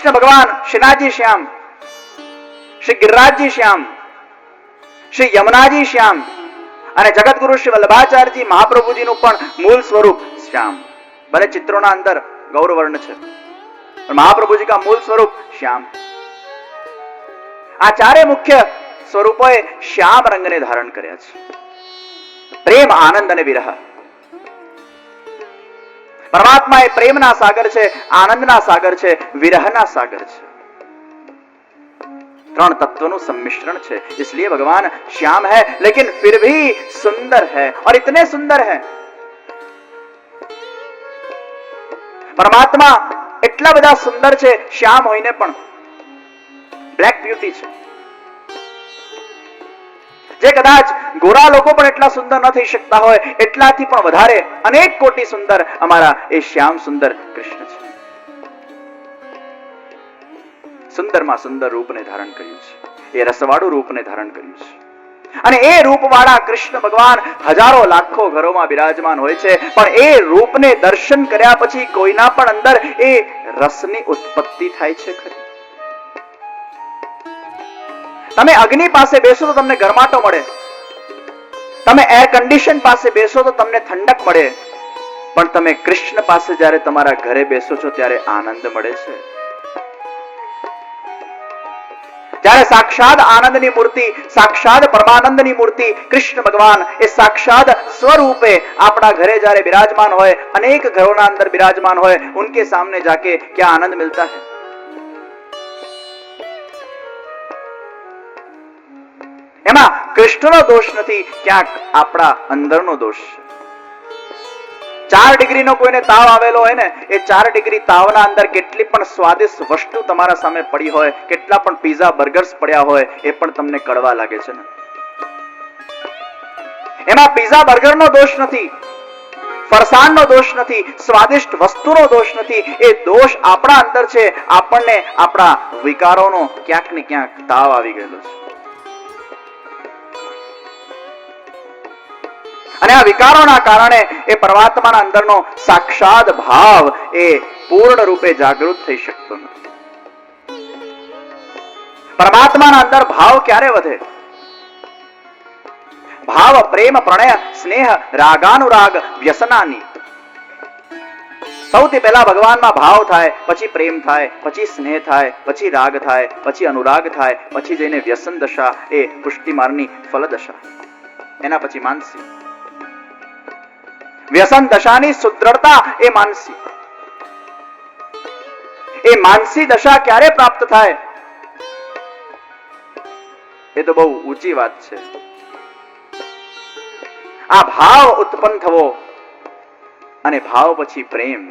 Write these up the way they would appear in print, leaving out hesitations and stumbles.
કૃષ્ણ ભગવાન શ્રીનાથજી શ્યામ, શ્રી ગિરિરાજજી શ્યામ, શ્રી યમુનાજી શ્યામ અને જગતગુરુ શ્રી વલ્લભાચાર્યજી મહાપ્રભુજીનું પણ મૂળ સ્વરૂપ શ્યામ. ભલે ચિત્રોના અંદર ગૌરવર્ણ છે, પણ મહાપ્રભુજી કા મૂળ સ્વરૂપ શ્યામ. આ ચારે મુખ્ય સ્વરૂપોએ શ્યામ રંગને ધારણ કર્યા છે. પ્રેમ, આનંદ અને વિરહ. પરમાત્મા એ પ્રેમના સાગર છે, આનંદના સાગર છે, વિરહના સાગર છે. ત્રણ तत्वों सम्मिश्रण है, इसलिए भगवान श्याम है लेकिन फिर भी सुंदर है. और इतने सुंदर है, परमात्मा એટલા બધા સુંદર છે, શ્યામ હોઈને પણ બ્લેક બ્યુટી છે. જે કદાચ ગોરા લોકો પણ એટલા સુંદર ન થઈ શકતા હોય, એટલાથી પણ વધારે અનેક કોટી સુંદર અમારા એ શ્યામ સુંદર કૃષ્ણ છે. સુંદરમાં સુંદર રૂપને ધારણ કર્યું છે, એ રસવાળું રૂપને ધારણ કર્યું છે. અને એ રૂપવાળા કૃષ્ણ ભગવાન હજારો લાખો ઘરોમાં બિરાજમાન હોય છે, પણ એ રૂપને દર્શન કર્યા પછી કોઈના પણ અંદર એ રસની ઉત્પત્તિ થાય છે ખરી? તમે અગ્નિ પાસે બેસો તો તમને ગરમાટો મળે, તમે એર કન્ડિશન પાસે બેસો તો તમને ઠંડક મળે, પણ તમે કૃષ્ણ પાસે જ્યારે તમારા ઘરે બેસો છો ત્યારે આનંદ મળે છે. જ્યારે સાક્ષાત આનંદની મૂર્તિ, સાક્ષાત પરમાનંદની મૂર્તિ કૃષ્ણ ભગવાન એ સાક્ષાત સ્વરૂપે આપણા ઘરે જ્યારે બિરાજમાન હોય, અનેક ઘરોના અંદર બિરાજમાન હોય, ઉનકે સાमने जाके क्या आनंद मिलता है? એમાં કૃષ્ણનો દોષ નથી, ક્યાંક આપણા અંદરનો દોષ છે. 4 ડિગ્રીનો કોઈને તાવ આવેલો હોય ને, એ 4 ડિગ્રી તાવના અંદર કેટલી પણ સ્વાદિષ્ટ વસ્તુ તમારા સામે પડી હોય, કેટલા પણ પીઝા બર્ગર્સ પડ્યા હોય, એ પણ તમને કડવા લાગે છે ને. એમાં પીઝા બર્ગરનો દોષ નથી, ફરસાણનો દોષ નથી, સ્વાદિષ્ટ વસ્તુનો દોષ નથી, એ દોષ આપણા અંદર છે. આપણને આપણા વિકારોનો ક્યાંક ને ક્યાંક તાવ આવી ગયેલો છે. અને આ વિકારોના કારણે એ પરમાત્માના અંદરનો સાક્ષાત ભાવ એ પૂર્ણ રૂપે જાગૃત થઈ શકતો નથી. પરમાત્માના અંદર ભાવ ક્યારે વધે? ભાવ, પ્રેમ, પ્રણય, સ્નેહ, રાગાનુરાગ, વ્યસનાની. સૌથી પહેલા ભગવાનમાં ભાવ થાય, પછી પ્રેમ થાય, પછી સ્નેહ થાય, પછી રાગ થાય, પછી અનુરાગ થાય, પછી જઈને વ્યસન દશા એ પુષ્ટિમાર્ગની ફલ દશા, એના પછી માનસી. વ્યસન દશાની સુદ્રઢતા એ માનસી. એ માનસી દશા ક્યારે પ્રાપ્ત થાય? એ તો બહુ ઊંચી વાત છે. આ ભાવ ઉત્પન્ન થવો અને ભાવ પછી પ્રેમ.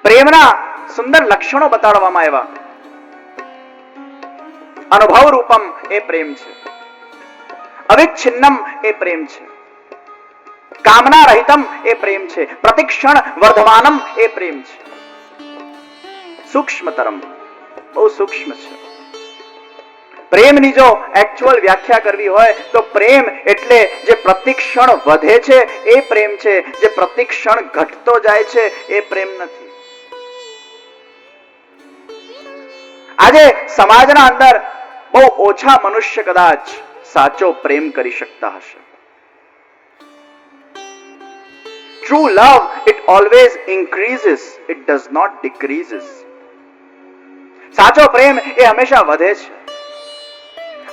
પ્રેમના સુંદર લક્ષણો બતાડવામાં આવ્યા. અનુભવ રૂપમ એ પ્રેમ છે, અવિચ્છિન્નમ એ પ્રેમ છે, કામના રહિતમ એ પ્રેમ છે, પ્રતિક્ષણ વર્ધમાનમ એ પ્રેમ છે. સૂક્ષ્મતરમ, બહુ સૂક્ષ્મ છે. પ્રેમની જો એક્ચ્યુઅલ વ્યાખ્યા કરવી હોય તો પ્રેમ એટલે જે પ્રતિક્ષણ વધે છે એ પ્રેમ છે, જે પ્રતિક્ષણ ઘટતો જાય છે એ પ્રેમ નથી. આજે સમાજના અંદર બહુ ઓછા મનુષ્ય કદાચ સાચો પ્રેમ કરી શકતા હશે. True love, it always increases, it does not decreases. સાચો પ્રેમ એ હંમેશા વધે છે.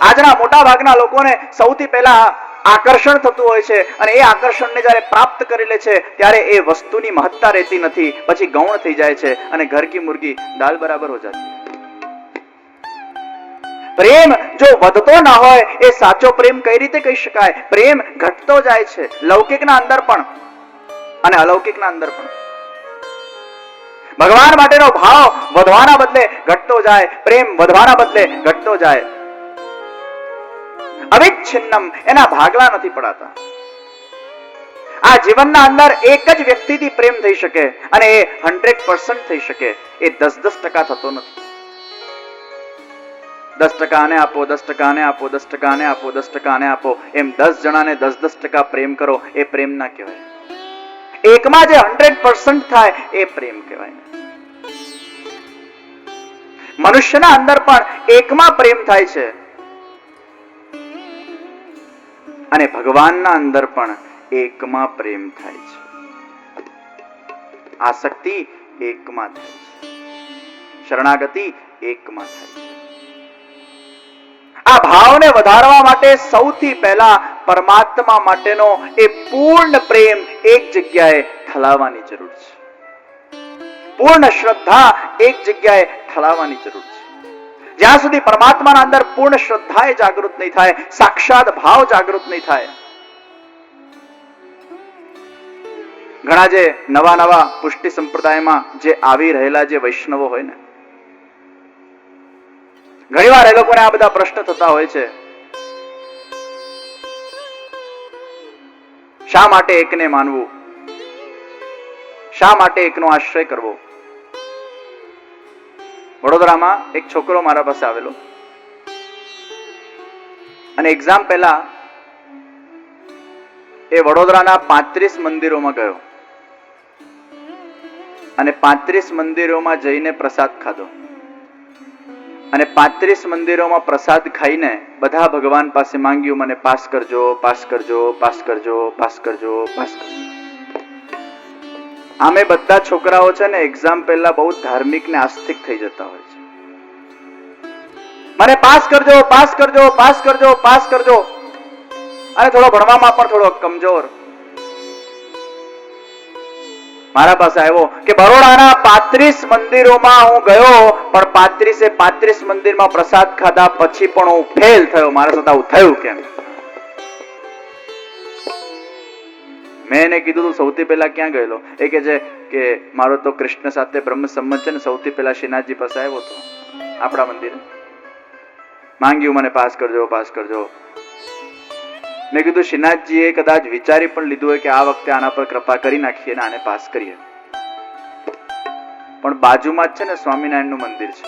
આજના મોટા ભાગના લોકોને સૌથી પહેલા આકર્ષણ થતું હોય છે, અને એ આકર્ષણને જ્યારે પ્રાપ્ત કરી લે છે ત્યારે એ વસ્તુની મહત્તા રહેતી નથી, પછી ગૌણ થઈ જાય છે અને ઘર કી મુર્ગી દાલ બરાબર હો જાતી. પ્રેમ જો વધતો ના હોય એ સાચો પ્રેમ કઈ રીતે કહી શકાય? પ્રેમ ઘટતો જાય છે, લૌકિકના અંદર પણ અને અલૌકિકના અંદર પણ. ભગવાન માટેનો ભાવ વધવાના બદલે ઘટતો જાય, પ્રેમ વધવાના બદલે ઘટતો જાય. અવિચ્છિન્નમ, એના ભાગલા નથી પડાતા. આ જીવનના અંદર એક જ વ્યક્તિથી પ્રેમ થઈ શકે અને એ 100% થઈ શકે, એ 10% થતો નથી. 10% આને આપો, 10% આને આપો, 10% આને આપો, 10% આને આપો, એમ 10 જણાને 10% પ્રેમ કરો, એ પ્રેમ ના કહેવાય. એકમાં જે 100% થાય એ પ્રેમ કહેવાય. મનુષ્યના અંદર પણ એકમાં પ્રેમ થાય છે અને ભગવાનના અંદર પણ એકમાં પ્રેમ થાય છે. આસક્તિ એકમાં થાય છે, શરણાગતિ એકમાં થાય છે. આ ભાવને વધારવા માટે સૌથી પહેલા પરમાત્મા માટેનો એ પૂર્ણ પ્રેમ એક જગ્યાએ ઠલાવવાની જરૂર છે. પૂર્ણ શ્રદ્ધા એક જગ્યાએ ઠલાવવાની જરૂર છે. જ્યાં સુધી પરમાત્માના અંદર પૂર્ણ શ્રદ્ધા એ જાગૃત નહીં થાય, સાક્ષાત ભાવ જાગૃત નહીં થાય. ઘણા જે નવા પુષ્ટિ સંપ્રદાયમાં જે આવી રહેલા જે વૈષ્ણવો હોય ને, ઘણીવાર એ લોકોને આ બધા પ્રશ્ન થતા હોય છે, શા માટે એકને માનવું, શા માટે એકનો આશ્રય કરવો. વડોદરામાં એક છોકરો મારા પાસે આવેલો અને એક્ઝામ પહેલા એ વડોદરાના 35 મંદિરોમાં ગયો અને 35 મંદિરોમાં જઈને પ્રસાદ ખાધો અને 35 મંદિરોમાં પ્રસાદ ખાઈને બધા ભગવાન પાસે માંગ્યું, મને પાસ કરજો, પાસ કરજો, પાસ કરજો, પાસ કરજો, પાસ કરજો. આમે બધા છોકરાઓ છે ને એક્ઝામ પહેલા બહુ ધાર્મિક ને આસ્તિક થઈ જતા હોય છે. મને પાસ કરજો, પાસ કરજો, પાસ કરજો, પાસ કરજો. અને થોડો ભણવામાં પણ થોડો કમજોર. મારા પાસે આવ્યો કે બરોડાના 35 મંદિરોમાં હું ગયો, પણ 35 મંદિરમાં પ્રસાદ ખાધા પછી પણ હું ફેલ થયો. મારા સાથે આવું થયું કેમ? મેં એને કીધું તું સૌથી પહેલા ક્યાં ગયેલો? એ કે છે કે મારો તો કૃષ્ણ સાથે બ્રહ્મ સંબંધ છે ને, સૌથી પહેલા શ્રીનાથજી પાસે આવ્યો હતો આપણા મંદિરે, માંગ્યું મને પાસ કરજો, પાસ કરજો. મેં કીધું શ્રીનાથજીએ કદાચ વિચારી પણ લીધું હોય કે આ વખતે આના પર કૃપા કરી નાખીએ ને આને પાસ કરીએ, પણ બાજુમાં જ છે ને સ્વામિનારાયણનું મંદિર છે,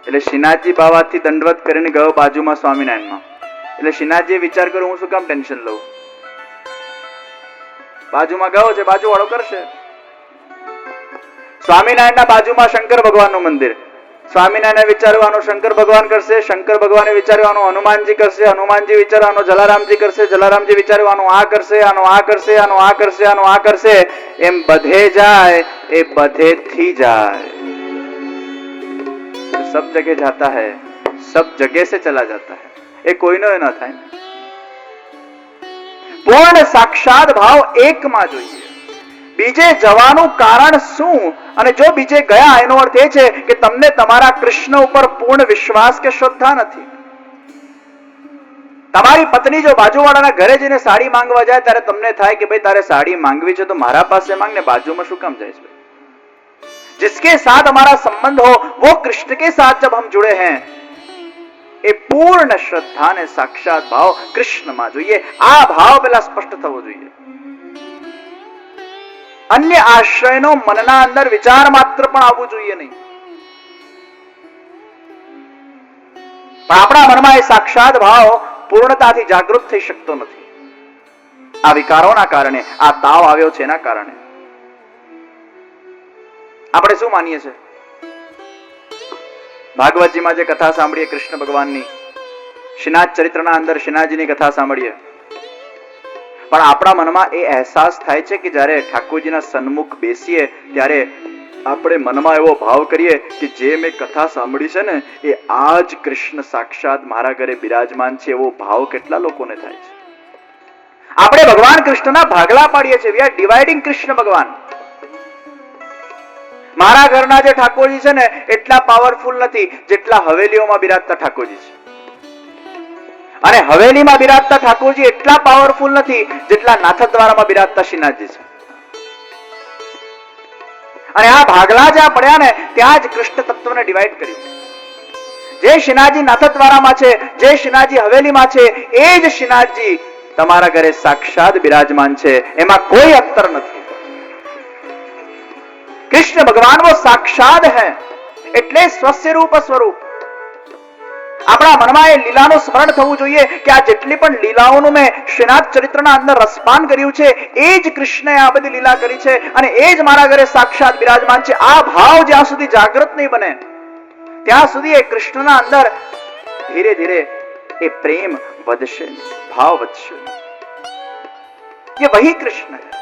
એટલે શ્રીનાથજી બાવાથી દંડવત કરીને ગયો બાજુમાં સ્વામિનારાયણમાં. એટલે શ્રીનાથજીએ વિચાર કર્યો હું શું કામ ટેન્શન લઉં, બાજુમાં ગયો છે, બાજુ વાળો કરશે. સ્વામિનારાયણના બાજુમાં શંકર ભગવાનનું મંદિર. સ્વામિનારાયણ વિચારવાનું શંકર ભગવાન કરશે, શંકર ભગવાને વિચારવાનું હનુમાનજી કરશે, હનુમાનજી વિચારવાનું જલારામજી કરશે, જલારામજી વિચારવાનું આ કરશે, આનો આ કરશે, આનો આ કરશે, આનો આ કરશે. એમ બધે જાય એ બધેથી જાય. सब जगह जाता है, सब जगह से चला जाता है. એ કોઈનો ન થાય. પૂર્ણ સાક્ષાત ભાવ એકમાં જોઈએ. બીજે જવાનું કારણ શું? અને જો બીજે ગયા એનો અર્થ એ છે કે તમને તમારા કૃષ્ણ ઉપર પૂર્ણ વિશ્વાસ કે શ્રદ્ધા નથી. તમારી પત્ની જો બાજુવાળાના ઘરે જઈને સાડી માંગવા જાય ત્યારે તમને થાય કે ભાઈ તારે સાડી માંગવી છે તો મારા પાસે માંગ ને, બાજુમાં શું કામ જાય છે? जिसके साथ हमारा संबंध हो वो कृष्ण के साथ जब हम जुड़े हैं, એ પૂર્ણ શ્રદ્ધા ને સાક્ષાત ભાવ કૃષ્ણમાં જોઈએ. આ ભાવ પેલા સ્પષ્ટ થવો જોઈએ. અન્ય આશ્રયનો મનના અંદર વિચાર માત્ર પણ આવવું જોઈએ નહીં. પણ આપણા મનમાં એ સાક્ષાત ભાવ પૂર્ણતાથી જાગૃત થઈ શકતો નથી. આ વિકારોના કારણે, આ તાવ આવ્યો છે એના કારણે. આપણે શું માનીએ છીએ? ભાગવતજીમાં જે કથા સાંભળીએ કૃષ્ણ ભગવાનની, શ્રીનાથ ચરિત્રના અંદર શ્રીનાથજીની કથા સાંભળીએ, પણ આપણા મનમાં એ અહેસાસ થાય છે કે જ્યારે ઠાકોરજીના સન્મુખ બેસીએ ત્યારે આપણે મનમાં એવો ભાવ કરીએ કે જે મેં કથા સાંભળી છે ને એ આ જ કૃષ્ણ સાક્ષાત મારા ઘરે બિરાજમાન છે. એવો ભાવ કેટલા લોકોને થાય છે? આપણે ભગવાન કૃષ્ણના ભાગલા પાડીએ છીએ. વી આર ડિવાઇડિંગ કૃષ્ણ ભગવાન. મારા ઘરના જે ઠાકોરજી છે ને એટલા પાવરફુલ નથી જેટલા હવેલીઓમાં બિરાજતા ઠાકોરજી છે, અને હવેલીમાં બિરાજતા ઠાકોરજી એટલા પાવરફુલ નથી જેટલા નાથદ્વારામાં બિરાજતા શ્રીનાથજી છે. અને આ ભાગલા જ્યાં પડ્યા ને ત્યાં જ કૃષ્ણ તત્વને ડિવાઈડ કર્યું. જે શ્રીનાથજી નાથદ્વારામાં છે, જે શ્રીનાથજી હવેલીમાં છે, એ જ શ્રીનાથજી તમારા ઘરે સાક્ષાત બિરાજમાન છે. એમાં કોઈ અંતર નથી. कृष्ण भगवान वो साक्षात है, એટલે સ્વસ્ય રૂપ સ્વરૂપ. આપણા મનમાં એ લીલાનું સ્મરણ થવું જોઈએ કે આ જેટલી પણ લીલાઓનું મેં શ્રીનાથ ચરિત્રના અંદર રસપાન કર્યું છે એ જ કૃષ્ણએ આ બધી લીલા કરી છે અને એ જ મારા ઘરે સાક્ષાત બિરાજમાન છે. આ ભાવ જ્યાં સુધી જાગૃત નહીં બને ત્યાં સુધી એ કૃષ્ણના અંદર ધીરે ધીરે એ પ્રેમ વધશે, ભાવ વધશે. ये वही कृष्ण है